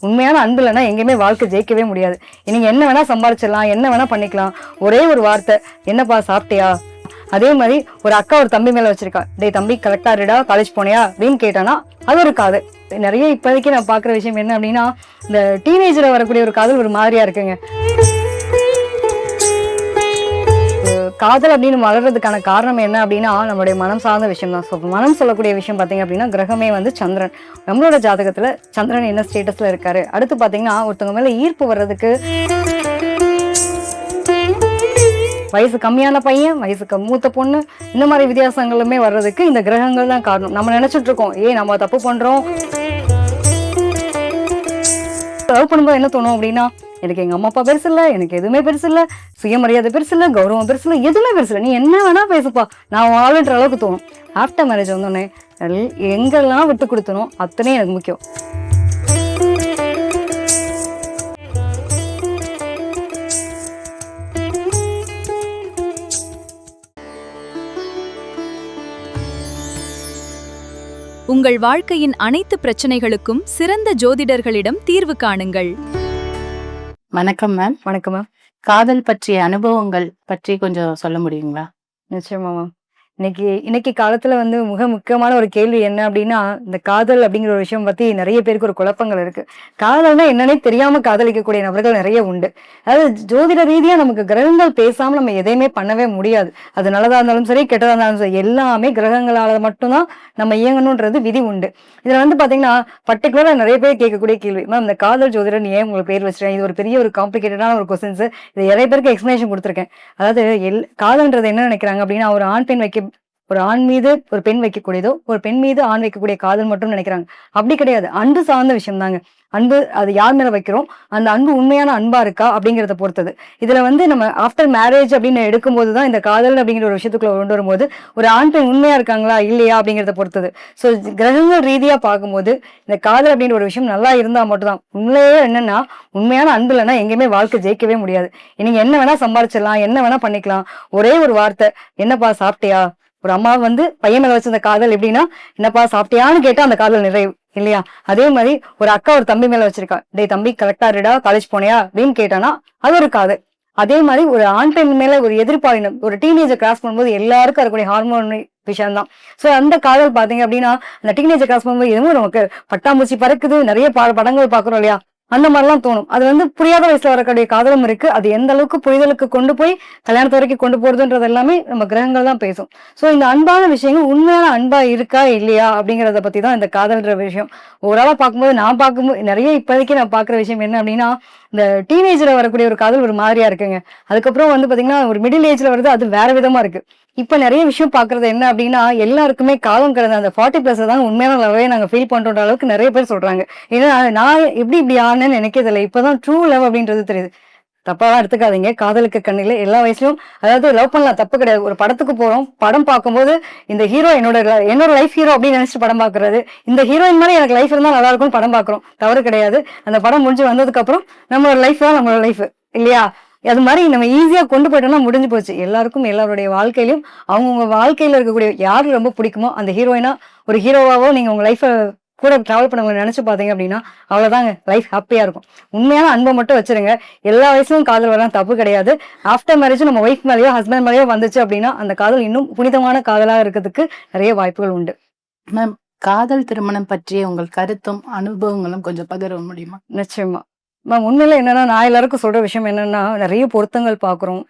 உண்மையான அன்பு இல்லைன்னா எங்கேயுமே வாழ்க்கை ஜெயிக்கவே முடியாது. நீங்க என்ன வேணா சம்பாதிச்சிடலாம், என்ன வேணா பண்ணிக்கலாம். ஒரே ஒரு வார்த்தை, என்னப்பா சாப்பிட்டியா? அதே மாதிரி ஒரு அக்கா ஒரு தம்பி மேல வச்சிருக்கா, டேய் தம்பி கரெக்டா இருடா, காலேஜ் போனியா அப்படின்னு கேட்டானா அது ஒரு காதல். நிறைய இப்போதைக்கு நான் பாக்குற விஷயம் என்ன அப்படின்னா, இந்த டீனேஜ்ல வரக்கூடிய ஒரு காதல் ஒரு மாதிரியா இருக்குங்க. காதல் அப்படின்னு வளர்றதுக்கான காரணம் என்ன அப்படின்னா, நம்மளுடைய மனம் சார்ந்த விஷயம் தான். மனம் சொல்லக்கூடிய விஷயம் பாத்தீங்க அப்படின்னா, கிரகமே வந்து சந்திரன். நம்மளோட ஜாதகத்துல சந்திரன் என்ன ஸ்டேட்டஸ்ல இருக்காரு, அடுத்து பாத்தீங்கன்னா ஒருத்தவங்க மேல ஈர்ப்பு வர்றதுக்கு வயசு கம்மியான பையன், வயசுக்கு மூத்த பொண்ணு, இந்த மாதிரி வித்தியாசங்களுமே வர்றதுக்கு இந்த கிரகங்கள் தான் காரணம். நம்ம நினைச்சிட்டு இருக்கோம் நம்ம தப்பு பண்றோம். லவ் பண்ணும்போது என்ன தோணும் அப்படின்னா, எனக்கு எங்க அம்மா அப்பா பெருசு இல்ல, எனக்கு எதுவுமே பெருசு இல்ல, சுயமரியாதை பெருசு இல்ல, கௌரவம் பெருசு இல்ல, எதுவுமே பெருசு இல்ல, நீ என்ன வேணா பேசுப்பா, நான் வாழ்ன்ற அளவுக்கு தோணும். ஆஃப்டர் மேரேஜ் வந்தோடனே எங்கெல்லாம் விட்டு கொடுத்தனோ அத்தனையும் எனக்கு முக்கியம். உங்கள் வாழ்க்கையின் அனைத்து பிரச்சனைகளுக்கும் சிறந்த ஜோதிடர்களிடம் தீர்வு காணுங்கள். வணக்கம் மேம். வணக்கம் மேம். காதல் பற்றிய அனுபவங்கள் பற்றி கொஞ்சம் சொல்ல முடியுங்களா? நிச்சயமா மேம். இன்னைக்கு காலத்துல வந்து மிக முக்கியமான ஒரு கேள்வி என்ன அப்படின்னா, இந்த காதல் அப்படிங்கிற ஒரு விஷயம் பத்தி நிறைய பேருக்கு ஒரு குழப்பங்கள் இருக்கு. காதல்னா என்னன்னே தெரியாம காதலிக்கக்கூடிய நபர்கள் நிறைய உண்டு. அதாவது ஜோதிட ரீதியா நமக்கு கிரகங்கள் பேசாம நம்ம எதையுமே பண்ணவே முடியாது. அது நல்லதா இருந்தாலும் சரி, கெட்டதா இருந்தாலும் சரி, எல்லாமே கிரகங்களால மட்டும்தான் நம்ம இயங்கணும்ன்றது விதி உண்டு. இதுல வந்து பாத்தீங்கன்னா பர்டிகுலரா நிறைய பேர் கேட்கக்கூடிய கேள்வி, மேம் இந்த காதல் ஜோதிடர் ஏன் உங்களுக்கு பேர் வச்சிருக்கேன், இது ஒரு பெரிய ஒரு காம்ப்ளிகேட்டடான ஒரு கொஸ்டின்ஸ். இது நிறைய பேருக்கு எக்ஸ்பிளேஷன் கொடுத்துருக்கேன். அதாவது காதல்ன்றது என்ன நினைக்கிறாங்க அப்படின்னா, ஒரு ஆண் மீது ஒரு பெண் வைக்கக்கூடியதோ, ஒரு பெண் மீது ஆண் வைக்கக்கூடிய காதல் மட்டும் நினைக்கிறாங்க. அப்படி கிடையாது. அன்பு சார்ந்த விஷயம் தாங்க. அன்பு அது யார் மேல வைக்கிறோம், அந்த அன்பு உண்மையான அன்பா இருக்கா அப்படிங்கிறத பொறுத்தது. இதுல வந்து நம்ம ஆஃப்டர் மேரேஜ் அப்படின்னு எடுக்கும்போதுதான் இந்த காதல் அப்படிங்கிற ஒரு விஷயத்துக்குள்ள கொண்டு வரும்போது ஒரு ஆண் பெண் உண்மையா இருக்காங்களா இல்லையா அப்படிங்கிறத பொறுத்தது. ஸோ கிரகங்கள் ரீதியா பார்க்கும்போது இந்த காதல் அப்படின்ற ஒரு விஷயம் நல்லா இருந்தா மட்டும்தான். உண்மையே என்னன்னா, உண்மையான அன்பு இல்லைன்னா எங்கேயுமே வாழ்க்கை ஜெயிக்கவே முடியாது. நீங்க என்ன வேணா சம்பாதிச்சிடலாம், என்ன வேணா பண்ணிக்கலாம். ஒரே ஒரு வார்த்தை, என்னப்பா சாப்பிட்டியா? ஒரு அம்மா வந்து பையன் மேல வச்சிருந்த காதல் எப்படின்னா, என்னப்பா சாப்பிட்டியான்னு கேட்டா அந்த காதல் நிறைவு இல்லையா? அதே மாதிரி ஒரு அக்கா ஒரு தம்பி மேல வச்சிருக்கா, டேய் தம்பி கரெக்டா இருடா, காலேஜ் போனியா அப்படின்னு கேட்டானா அது ஒரு காதல். அதே மாதிரி ஒரு ஆண் பெண் மேல ஒரு எதிர்பாலினம் ஒரு டீனேஜர் கிராஸ் பண்ணும்போது எல்லாருக்கும் இருக்கக்கூடிய ஹார்மோன் விஷயம் தான். சோ அந்த காதல் பாத்தீங்க அப்படின்னா, அந்த டீனேஜர் கிராஸ் பண்ணும்போது எதுவும் நமக்கு பட்டாம்பூச்சி பறக்குது, நிறைய படங்கள் பாக்குறோம் இல்லையா, அந்த மாதிரிலாம் தோணும். அது வந்து புரியாத வயசுல வரக்கூடிய காதலும் இருக்கு. அது எந்த அளவுக்கு புரிதலுக்கு கொண்டு போய் கல்யாணத்து வரைக்கும் கொண்டு போறதுன்றது எல்லாமே நம்ம கிரகங்கள் தான் பேசும். சோ இந்த அன்பான விஷயங்கள் உண்மையான அன்பா இருக்கா இல்லையா அப்படிங்கறத பத்தி தான் இந்த காதல்ன்ற விஷயம். ஓவராலா பார்க்கும்போது நிறைய இப்போதைக்கு நான் பாக்குற விஷயம் என்ன அப்படின்னா, இந்த டீனேஜ்ல வரக்கூடிய ஒரு காதல் ஒரு மாதிரியா இருக்குங்க. அதுக்கப்புறம் வந்து பாத்தீங்கன்னா ஒரு மிடில் ஏஜ்ல வருது, அது வேற விதமா இருக்கு. இப்ப நிறைய விஷயம் பாக்குறது என்ன அப்படின்னா, எல்லாருக்குமே காலம் கடந்த அந்த 40+ தான் உண்மையான லவ்வே நாங்க ஃபீல் பண்றோன்ற அளவுக்கு நிறைய பேர் சொல்றாங்க. ஏன்னா நான் இப்படி ஆனேன்னு நினைக்கிறது இல்லை. இப்பதான் ட்ரூ லவ் அப்படின்றது தெரியுது. தப்பாதான் எடுத்துக்காதீங்க. காதலுக்கு கண்ணில எல்லா வயசுலயும், அதாவது லவ் பண்ணலாம், தப்பு கிடையாது. ஒரு படத்துக்கு போறோம், படம் பார்க்கும்போது இந்த ஹீரோ என்னோட லைஃப் ஹீரோ அப்படின்னு நினைச்சிட்டு படம் பாக்குறது, இந்த ஹீரோயின் மாதிரி எனக்கு லைஃப் இருந்தா நல்லா இருக்கும்னு படம் பாக்குறோம், தவறு கிடையாது. அந்த படம் முடிஞ்சு வந்ததுக்கு அப்புறம் நம்மளோட லைஃப் தான் நம்மளோட லைஃப் இல்லையா? அது மாதிரி நம்ம ஈஸியா கொண்டு போயிட்டோம்னா முடிஞ்சு போச்சு. எல்லாருக்கும் எல்லாருடைய வாழ்க்கையிலும் அவங்கவுங்க வாழ்க்கையில இருக்கக்கூடிய யாரு ரொம்ப பிடிக்குமோ அந்த ஹீரோயினா ஒரு ஹீரோவாவோ நீங்க உங்க லைஃப கூட டிராவல் பண்ணவங்க நினைச்சு பாத்தீங்க அப்படின்னா அவ்வளவுதாங்க, லைஃப் ஹாப்பியா இருக்கும். உண்மையான அன்பை மட்டும் வச்சிருங்க. எல்லா வயசுலும் காதல் வரலாம், தப்பு கிடையாது. ஆஃப்டர் மேரேஜ் நம்ம ஒய்ஃப் மேலேயோ ஹஸ்பண்ட் மேலேயோ வந்துச்சு அப்படின்னா அந்த காதல் இன்னும் புனிதமான காதலா இருக்கிறதுக்கு நிறைய வாய்ப்புகள் உண்டு. மேம், காதல் திருமணம் பற்றிய உங்கள் கருத்தும் அனுபவங்களும் கொஞ்சம் பகிர முடியுமா? நிச்சயமா மேம். உண்மையில என்னன்னா, நான் எல்லாருக்கும் சொல்ற விஷயம் என்னன்னா, நிறைய பொருத்தங்கள் பாக்குறோம்.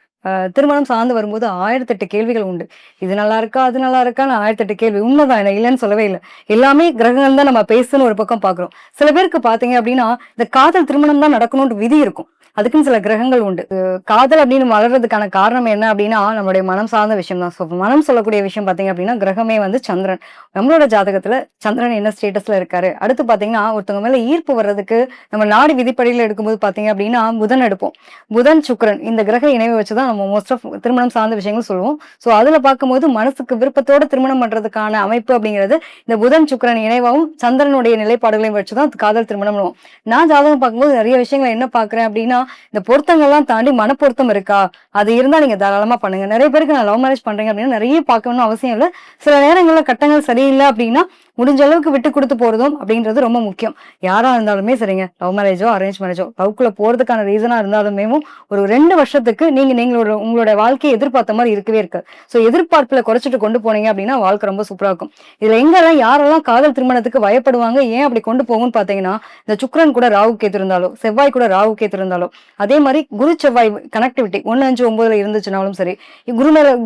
திருமணம் சார்ந்து வரும்போது 1008 கேள்விகள் உண்டு. இது நல்லா இருக்கா, அது நல்லா இருக்கான்னு 1008 கேள்வி. உண்மைதான், என்ன இல்லைன்னு சொல்லவே இல்லை. எல்லாமே கிரகங்கள் தான் நம்ம பேசுன்னு ஒரு பக்கம் பாக்குறோம். சில பேருக்கு பாத்தீங்க அப்படின்னா இந்த காதல் திருமணம் தான் நடக்கணும்னு விதி இருக்கும். அதுக்குன்னு சில கிரகங்கள் உண்டு. காதல் அப்படின்னு வளர்றதுக்கான காரணம் என்ன அப்படின்னா, நம்மளுடைய மனம் சார்ந்த விஷயம் தான். மனம் சொல்லக்கூடிய விஷயம் பாத்தீங்க அப்படின்னா, கிரகமே வந்து சந்திரன். நம்மளோட ஜாதகத்துல சந்திரன் என்ன ஸ்டேட்டஸ்ல இருக்காரு, அடுத்து பாத்தீங்கன்னா ஒருத்தவங்க மேல ஈர்ப்பு வர்றதுக்கு நம்ம நாடி விதிப்படியில எடுக்கும்போது பாத்தீங்க அப்படின்னா புதன் எடுப்போம். புதன் சுக்கிரன் இந்த கிரக இணைவை வச்சுதான் நம்ம மோஸ்ட் ஆஃப் திருமணம் சார்ந்த விஷயங்கள் சொல்லுவோம். சோ அதுல பார்க்கும்போது மனசுக்கு விருப்பத்தோட திருமணம் பண்றதுக்கான அமைப்பு அப்படிங்கிறது இந்த புதன் சுக்கிரன் இணைவாகவும் சந்திரனுடைய நிலைப்பாடுகளையும் வச்சுதான் காதல் திருமணம் பண்ணுவோம். நான் ஜாதகம் பார்க்கும்போது நிறைய விஷயங்களை என்ன பாக்குறேன் அப்படின்னா, இந்த பொருத்தங்கள்லாம் தாண்டி மனப்பொருத்தம் இருக்கா, அது இருந்தா நீங்க தாராளமா பண்ணுங்க. நிறைய பேருக்கு நான் லவ் மேரேஜ் பண்றீங்க அப்படின்னா நிறைய பார்க்கணும்னு அவசியம் இல்லை. சில நேரங்கள்ல கட்டங்கள் சரியில்லை அப்படின்னா முடிஞ்ச அளவுக்கு விட்டு கொடுத்து போறதும் அப்படின்றது ரொம்ப முக்கியம். யாரா இருந்தாலுமே சரிங்க, லவ் மேரேஜோ அரேஞ்ச் மேரேஜோ, லவ்க்குள்ள போறதுக்கான ரீசனா இருந்தாலுமே ஒரு 2 வருஷத்துக்கு நீங்களோட உங்களோட வாழ்க்கையை எதிர்பார்த்த மாதிரி இருக்கவே இருக்காது. ஸோ எதிர்பார்ப்புல குறைச்சிட்டு கொண்டு போனீங்க அப்படின்னா வாழ்க்கை ரொம்ப சூப்பரா இருக்கும். இதுல எங்கெல்லாம் யாரெல்லாம் காதல் திருமணத்துக்கு பயப்படுவாங்க, ஏன் அப்படி கொண்டு போகும்னு பாத்தீங்கன்னா, இந்த சுக்கிரன் கூட ராகு கேத்து இருந்தாலோ, செவ்வாய் கூட ராகு கேத்து இருந்தாலோ, அதே மாதிரி குரு செவ்வாய் கனெக்டிவிட்டி 1, 5, 9ல இருந்துச்சுனாலும் சரி,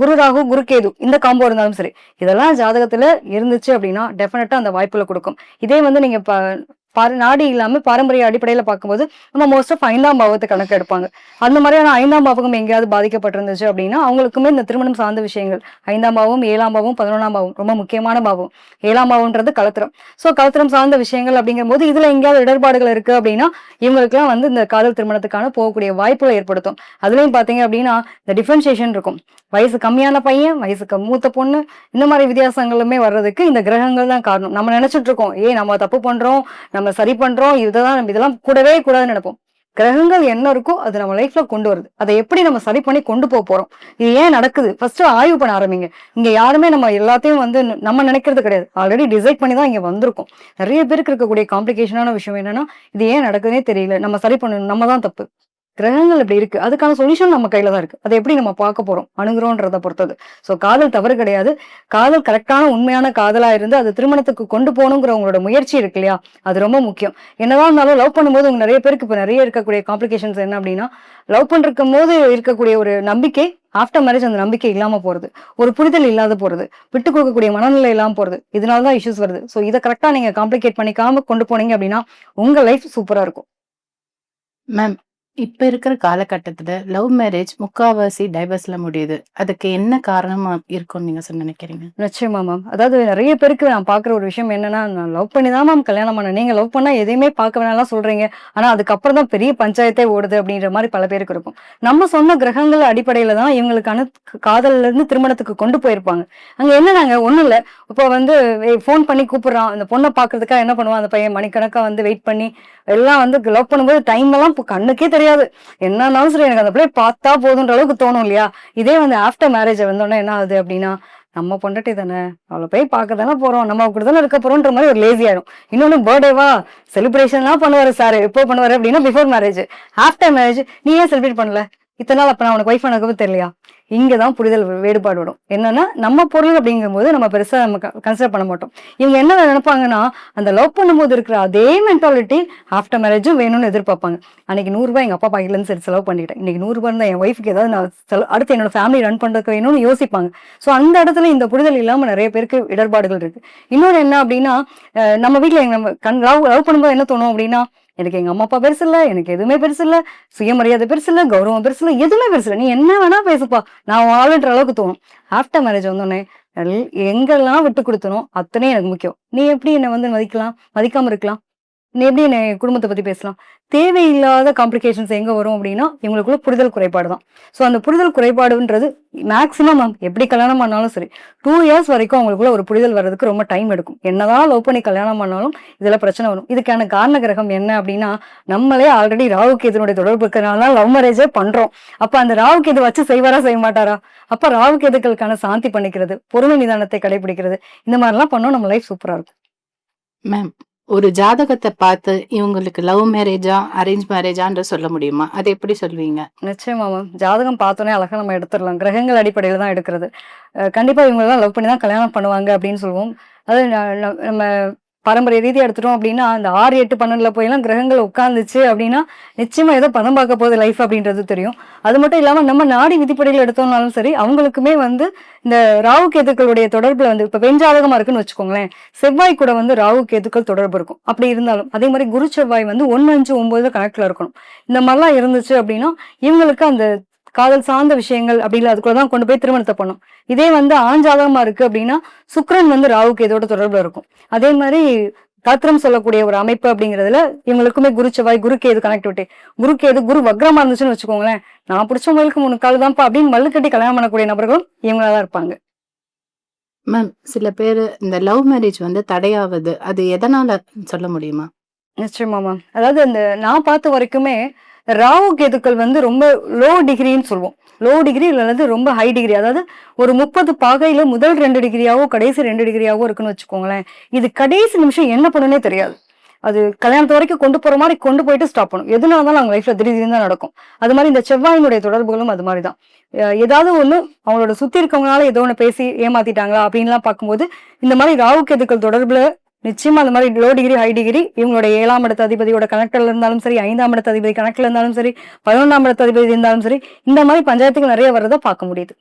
குரு ராகு குரு கேது இந்த காம்போ இருந்தாலும் சரி, இதெல்லாம் ஜாதகத்துல இருந்துச்சு அப்படின்னா டெஃபினட்டா அந்த வாய்ப்புல கொடுக்கும். இதே வந்து நீங்க நாடி இல்லாம பாரம்பரிய அடிப்படையில பார்க்கும்போது நம்ம மோஸ்ட் ஆஃப் 5ஆம் பாவத்தை கணக்கு எடுப்பாங்க. அந்த மாதிரியான 5ஆம் பாவகம் எங்கேயாவது பாதிக்கப்பட்டிருந்துச்சு அப்படின்னா அவங்களுக்குமே இந்த திருமணம் சார்ந்த விஷயங்கள் 5ஆம் பாவம், 7ஆம் பாவம், 11ஆம் பாவம் ரொம்ப முக்கியமான பாவம். 7ஆம் பாவம்ன்றது கலத்திரம். ஸோ கலத்திரம் சார்ந்த விஷயங்கள் அப்படிங்கும் போது இதுல எங்கேயாவது இடர்பாடுகள் இருக்கு அப்படின்னா இவங்களுக்குலாம் வந்து இந்த காதல் திருமணத்துக்கான போகக்கூடிய வாய்ப்புகளை ஏற்படுத்தும். அதுலயும் பாத்தீங்க அப்படின்னா இந்த டிஃபரன்சியேஷன் இருக்கும். வயசு கம்மியான பையன், வயசுக்கு மூத்த பொண்ணு, இந்த மாதிரி வித்தியாசங்களுமே வர்றதுக்கு இந்த கிரகங்கள் தான் காரணம். நம்ம நினைச்சிட்டு இருக்கோம், நம்ம தப்பு பண்றோம், நம்ம சரி பண்றோம், இதெல்லாம் கூடவே கூடாதுன்னு நினைப்போம். கிரகங்கள் என்ன இருக்கோ அது நம்ம லைஃப்ல கொண்டு வருது. அதை எப்படி நம்ம சரி பண்ணி கொண்டு போறோம், இது ஏன் நடக்குது, ஃபர்ஸ்ட் ஆய்வு பண்ண ஆரம்பிங்க. இங்க யாருமே நம்ம எல்லாத்தையும் வந்து நம்ம நினைக்கிறது கிடையாது, ஆல்ரெடி டிசைட் பண்ணி தான் இங்க வந்திருக்கோம். நிறைய பேருக்கு இருக்கக்கூடிய காம்ப்ளிகேஷனான விஷயம் என்னன்னா, இது ஏன் நடக்குதுன்னே தெரியல, நம்ம சரி பண்ணணும், நம்ம தான் தப்பு. கிரகங்கள் இப்படி இருக்கு, அதுக்கான சொல்யூஷன் நம்ம கையில தான் இருக்கு. அதை எப்படி நம்ம பார்க்க போறோம், அணுகுறோன்றதை பொறுத்தது. சோ காதல் தவறு கிடையாது. காதல் கரெக்டான உண்மையான காதலா இருந்து அது திருமணத்துக்கு கொண்டு போகணுங்கிற உங்களோட முயற்சி இருக்கு இல்லையா, அது ரொம்ப முக்கியம். என்னதான் இருந்தாலும் லவ் பண்ணும்போது உங்க நிறைய பேருக்கு இப்ப நிறைய இருக்கக்கூடிய காம்ப்ளிகேஷன்ஸ் என்ன அப்படின்னா, லவ் பண்ணிருக்கும் போது இருக்கக்கூடிய ஒரு நம்பிக்கை ஆஃப்டர் மேரேஜ் அந்த நம்பிக்கை இல்லாம போறது, ஒரு புரிதல் இல்லாத போறது, விட்டு கொடுக்கக்கூடிய மனநிலை இல்லாம போறது, இதனாலதான் இஷ்யூஸ் வருது. சோ இதை கரெக்டா நீங்க காம்ப்ளிகேட் பண்ணிக்காம கொண்டு போனீங்க அப்படின்னா உங்க லைஃப் சூப்பரா இருக்கும். மேம், இப்ப இருக்கிற காலகட்டத்துல லவ் மேரேஜ் முக்காவாசி டைவர்ஸ்ல முடியுது. அதுக்கு என்ன காரணமா இருக்கும்னு நீங்க நினைக்கிறீங்க? நிச்சயமா மேம். அதாவது நிறைய பேருக்கு நான் பாக்குற ஒரு விஷயம் என்னன்னா, நான் லவ் பண்ணி தான் மேம் கல்யாணம் பண்ணேன். நீங்க லவ் பண்ணா எதையுமே பார்க்க வேணாம்லாம் சொல்றீங்க. ஆனா அதுக்கப்புறம் தான் பெரிய பஞ்சாயத்தே ஓடுது அப்படின்ற மாதிரி பல பேருக்கு இருக்கும். நம்ம சொன்ன கிரகங்கள் அடிப்படையில தான் இவங்களுக்கான காதல்ல இருந்து திருமணத்துக்கு கொண்டு போயிருப்பாங்க. அங்க என்னன்னாங்க ஒண்ணும் இல்ல. இப்போ வந்து ஃபோன் பண்ணி கூப்பிடுறான், அந்த பொண்ணை பாக்குறதுக்காக என்ன பண்ணுவான் அந்த பையன், மணிக்கணக்கா வந்து வெயிட் பண்ணி எல்லாம் வந்து லவ் பண்ணும்போது டைம் எல்லாம் கண்ணுக்கே தெரியாது. என்னன்னாலும் சரி எனக்கு அந்த பிள்ளை பார்த்தா போதுன்ற அளவுக்கு தோணும் இல்லையா. இதே வந்து ஆஃப்டர் மேரேஜ் வந்தோடனே என்ன ஆகுது அப்படின்னா, நம்ம பொண்டாட்டி தானே, அவளை போய் பார்க்க தானே போறோம், நம்ம அப்படி தானே இருக்க போறோம்ன்ற மாதிரி ஒரு லேசி ஆயிடும். இன்னொன்னு பர்த்டேவா செலிப்ரேஷன்லாம் பண்ணுவாரு சார், எப்போ பண்ணுவாரு அப்படின்னா பிஃபோர் மேரேஜ். ஆஃப்டர் மேரேஜ் நீ ஏன் செலிப்ரேட் பண்ணல, இத்தனை நாள் அப்ப நான் உனக்கு ஒய்ஃப் எனக்கு தெரியலையா. இங்கதான் புரிதல் வேறுபாடு வரும். என்னன்னா நம்ம பொருள் அப்படிங்கும்போது நம்ம பெருசா நம்ம கன்சிடர் பண்ண மாட்டோம். இவங்க என்ன நினைப்பாங்கன்னா, அந்த லவ் பண்ணும்போது இருக்கிற அதே மென்டாலிட்டி ஆஃப்டர் மேரேஜும் வேணும்னு எதிர்பார்ப்பாங்க. அன்னைக்கு 100 ரூபாய் எங்க அப்பா பாக்கெட்ல இருந்து சரி செலவு பண்ணிட்டேன், இன்னைக்கு 100 ரூபாய் தான் என் ஒய்ஃபுக்கு ஏதாவது நான் அடுத்து என்னோட ஃபேமிலி ரன் பண்றதுக்கு வேணும்னு யோசிப்பாங்க. சோ அந்த இடத்துல இந்த புரிதல் இல்லாம நிறைய பேருக்கு இடர்பாடுகள் இருக்கு. இன்னொன்னு என்ன அப்படின்னா, நம்ம வீட்டுல நம்ம லவ் பண்ணும்போது என்ன தோணும் அப்படின்னா, எனக்கு எங்க அம்மா அப்பா பெருசு இல்ல, எனக்கு எதுவுமே பெருசு இல்ல, சுயமரியாதை பெருசு இல்ல, கௌரவம் பெருசு இல்ல, எதுவுமே பெருசு இல்ல, நீ என்ன வேணா பேசுப்பா, நான் வாழ்ன்ற அளவுக்கு தோணும். ஆஃப்டர் மேரேஜ் வந்தோடனே எங்கெல்லாம் விட்டு கொடுத்தனோ அத்தனையும் எனக்கு முக்கியம். நீ எப்படி என்னை வந்து மதிக்காம இருக்கலாம், நீ எப்படி என்ன குடும்பத்தை பத்தி பேசலாம். தேவையில்லாத காம்ப்ளிகேஷன்ஸ் எங்க வரும் அப்படின்னா இவங்களுக்குள்ள புரிதல் குறைபாடு தான். ஸோ அந்த புரிதல் குறைபாடுன்றது மேக்சிமம் எப்படி கல்யாணம் பண்ணாலும் சரி 2 இயர்ஸ் வரைக்கும் அவங்களுக்குள்ள ஒரு புரிதல் வர்றதுக்கு ரொம்ப டைம் எடுக்கும். என்னதான் லவ் பண்ணி கல்யாணம் பண்ணாலும் இதுல பிரச்சனை வரும். இதுக்கான காரண கிரகம் என்ன அப்படின்னா, நம்மளே ஆல்ரெடி ராகு கேதுனுடைய தொடர்பு இருக்கிறனால லவ் மேரேஜே பண்றோம். அப்ப அந்த ராகு கேது வச்சு செய்வாரா செய்ய மாட்டாரா? அப்ப ராகு கேதுக்களுக்கான சாந்தி பண்ணிக்கிறது, பொறுமை நிதானத்தை கடைபிடிக்கிறது, இந்த மாதிரிலாம் பண்ணோம் நம்ம லைஃப் சூப்பரா இருக்கும். மேம், ஒரு ஜாதகத்தை பார்த்து இவங்களுக்கு லவ் மேரேஜா அரேஞ்ச் மேரேஜான்ற சொல்ல முடியுமா? அதை எப்படி சொல்வீங்க? நிச்சயமா மேம். ஜாதகம் பார்த்தோன்னே அழகா நம்ம எடுத்துடலாம். கிரகங்கள் அடிப்படையில தான் எடுக்கிறது. கண்டிப்பா இவங்கெல்லாம் லவ் பண்ணி தான் கல்யாணம் பண்ணுவாங்க அப்படின்னு சொல்லுவோம். அது நம்ம பாரம்பரிய ரீதியா எடுத்துட்டோம் அப்படின்னா, அந்த 6, 8, 12ல போயெல்லாம் கிரகங்கள் உட்கார்ந்துச்சு அப்படின்னா நிச்சயமா ஏதோ பதம் பார்க்க போகுது லைஃப் அப்படின்றது தெரியும். அது மட்டும் இல்லாம நம்ம நாடி விதிப்படையில் எடுத்தோம்னாலும் சரி அவங்களுக்குமே வந்து இந்த ராகு கேதுக்களுடைய தொடர்புல வந்து இப்ப வெஞ்சாதகமா இருக்குன்னு வச்சுக்கோங்களேன், செவ்வாய் கூட வந்து ராகு கேதுக்கள் தொடர்பு இருக்கும். அப்படி இருந்தாலும் அதே மாதிரி குரு செவ்வாய் வந்து 1, 5, 9 கணக்குல இருக்கணும். இந்த மாதிரிலாம் இருந்துச்சு அப்படின்னா இவங்களுக்கு அந்த காதல் சார்ந்த விஷயங்கள் அப்படி இல்லை, அதுக்குள்ளதான் கொண்டு போய் திருமணத்தை பண்ணும். இதே வந்து ஆஞ்சாதகமா இருக்கு அப்படின்னா சுக்கிரன் வந்து ராகு கேதோட தொடர்புல இருக்கும். அதே மாதிரி கத்திரம் சொல்லக்கூடிய ஒரு அமைப்பு அப்படிங்கிறதுல இவங்களுக்குமே குரு செவ்வாய் குரு கேது கனெக்டிவிட்டி, குரு வக்ரமா இருந்துச்சுன்னு வச்சுக்கோங்களேன், நான் பிடிச்ச முயலுக்கு 3 கால் தான்ப்பா அப்படின்னு மல்லு கட்டி கல்யாணம் பண்ணக்கூடிய நபர்களும் இவங்களாதான் இருப்பாங்க. மேம், சில பேர் இந்த லவ் மேரேஜ் வந்து தடையாவது அது எதனால சொல்ல முடியுமா? நிச்சயமா மேம். அதாவது அந்த நான் பார்த்த வரைக்குமே ராகு கேதுக்கள் வந்து ரொம்ப லோ டிகிரின்னு சொல்லுவோம். லோ டிகிரி அல்லது ரொம்ப ஹை டிகிரி, அதாவது ஒரு 30 பாகையில முதல் 2 டிகிரியாவோ கடைசி 2 டிகிரியாவோ இருக்குன்னு வச்சுக்கோங்களேன். இது கடைசி நிமிஷம் என்ன பண்ணுனே தெரியாது. அது கல்யாணத்து வரைக்கும் கொண்டு போற மாதிரி கொண்டு போயிட்டு ஸ்டாப் பண்ணும். எது நடந்தாலும் அவங்க லைஃப்ல திடீர்னு தான் நடக்கும். அது மாதிரி இந்த செவ்வாயினுடைய தொடர்புகளும் அது மாதிரி தான். ஏதாவது ஒண்ணு அவங்களோட சுத்தி இருக்கவங்களால ஏதோ ஒண்ணு பேசி ஏமாத்திட்டாங்களா அப்படின்லாம் பார்க்கும்போது, இந்த மாதிரி ராகு கேதுக்கள் தொடர்புல நிச்சயமா அந்த மாதிரி லோ டிகிரி, ஹை டிகிரி இவங்களுடைய 7ஆம் இடத்து அதிபதியோட கனெக்ட்ல இருந்தாலும் சரி, 5ஆம் இடத்து அதிபதி கனெக்ட்ல இருந்தாலும் சரி, 11ஆம் இடத்து அதிபதி இருந்தாலும் சரி, இந்த மாதிரி பஞ்சாயத்துகள் நிறைய வர்றதை பார்க்க முடியுது.